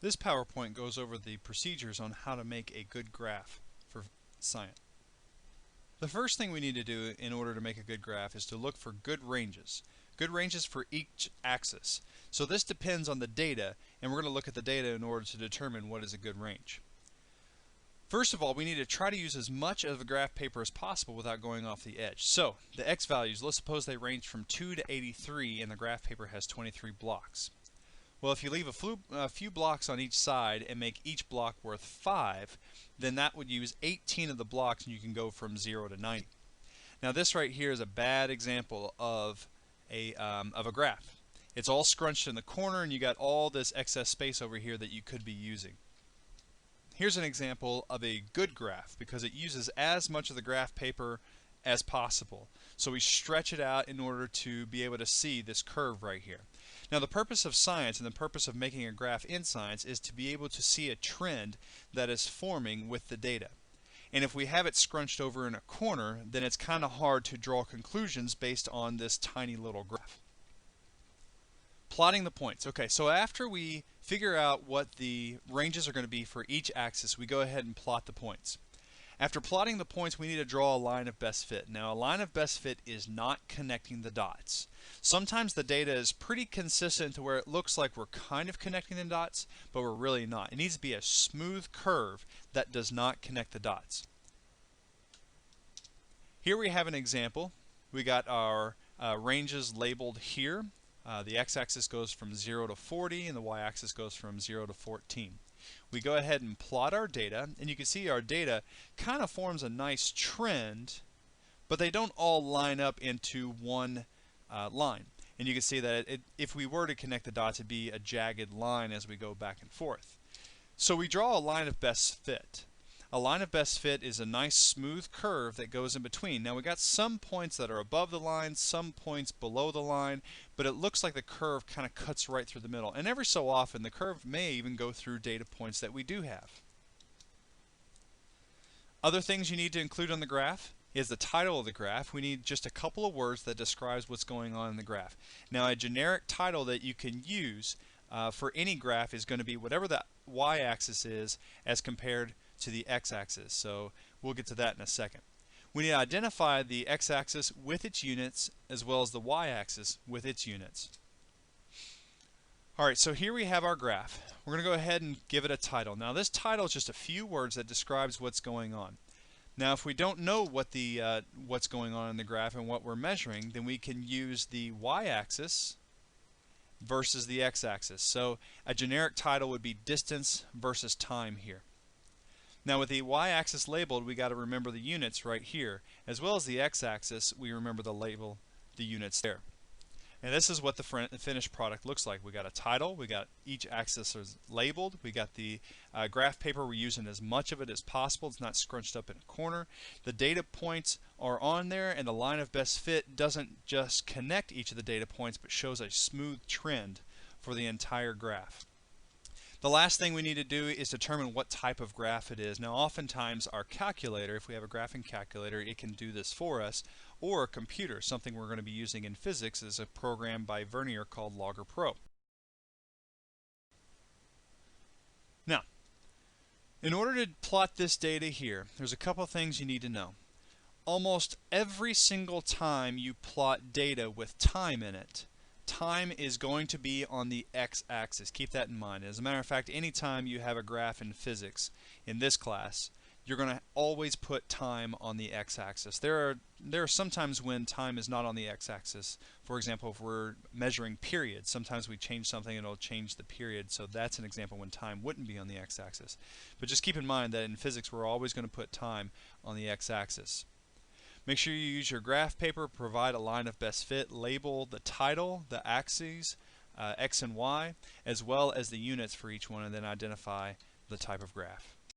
This PowerPoint goes over the procedures on how to make a good graph for science. The first thing we need to do in order to make a good graph is to look for good ranges for each axis. So this depends on the data, and we're going to look at the data in order to determine what is a good range. First of all, we need to try to use as much of the graph paper as possible without going off the edge. So the x values, let's suppose they range from 2 to 83 and the graph paper has 23 blocks. Well, if you leave a few blocks on each side and make each block worth 5, then that would use 18 of the blocks and you can go from 0 to 90. Now this right here is a bad example of a graph. It's all scrunched in the corner and you got all this excess space over here that you could be using. Here's an example of a good graph because it uses as much of the graph paper as possible. So we stretch it out in order to be able to see this curve right here. Now the purpose of science and the purpose of making a graph in science is to be able to see a trend that is forming with the data. And if we have it scrunched over in a corner, then it's kind of hard to draw conclusions based on this tiny little graph. Plotting the points. Okay, so after we figure out what the ranges are going to be for each axis, we go ahead and plot the points. After plotting the points, we need to draw a line of best fit. Now, a line of best fit is not connecting the dots. Sometimes the data is pretty consistent to where it looks like we're kind of connecting the dots, but we're really not. It needs to be a smooth curve that does not connect the dots. Here we have an example. We got our ranges labeled here. The x-axis goes from 0 to 40 and the y-axis goes from 0 to 14. We go ahead and plot our data, and you can see our data kind of forms a nice trend, but they don't all line up into one line. And you can see that if we were to connect the dots, it'd be a jagged line as we go back and forth. So we draw a line of best fit. A line of best fit is a nice smooth curve that goes in between. Now we got some points that are above the line, some points below the line, but it looks like the curve kind of cuts right through the middle. And every so often the curve may even go through data points that we do have. Other things you need to include on the graph is the title of the graph. We need just a couple of words that describes what's going on in the graph. Now a generic title that you can use for any graph is going to be whatever the y-axis is as compared to the x-axis. So we'll get to that in a second. We need to identify the x-axis with its units as well as the y-axis with its units. Alright, so here we have our graph. We're going to go ahead and give it a title. Now this title is just a few words that describes what's going on. Now if we don't know what what's going on in the graph and what we're measuring, then we can use the y-axis versus the x-axis. So a generic title would be distance versus time here. Now with the y-axis labeled, we got to remember the units right here, as well as the x-axis. We remember the units there. And this is what the finished product looks like. We got a title, we got each axis is labeled, we got the graph paper. We're using as much of it as possible. It's not scrunched up in a corner. The data points are on there, and the line of best fit doesn't just connect each of the data points, but shows a smooth trend for the entire graph. The last thing we need to do is determine what type of graph it is. Now oftentimes our calculator, if we have a graphing calculator, it can do this for us, or a computer. Something we're going to be using in physics is a program by Vernier called Logger Pro. Now, in order to plot this data here, there's a couple things you need to know. Almost every single time you plot data with time in it, time is going to be on the x-axis. Keep that in mind. As a matter of fact, anytime you have a graph in physics in this class, you're going to always put time on the x-axis. There are some times when time is not on the x-axis. For example, if we're measuring periods, sometimes we change something and it'll change the period. So that's an example when time wouldn't be on the x-axis. But just keep in mind that in physics we're always going to put time on the x-axis. Make sure you use your graph paper, provide a line of best fit, label the title, the axes, x and y, as well as the units for each one, and then identify the type of graph.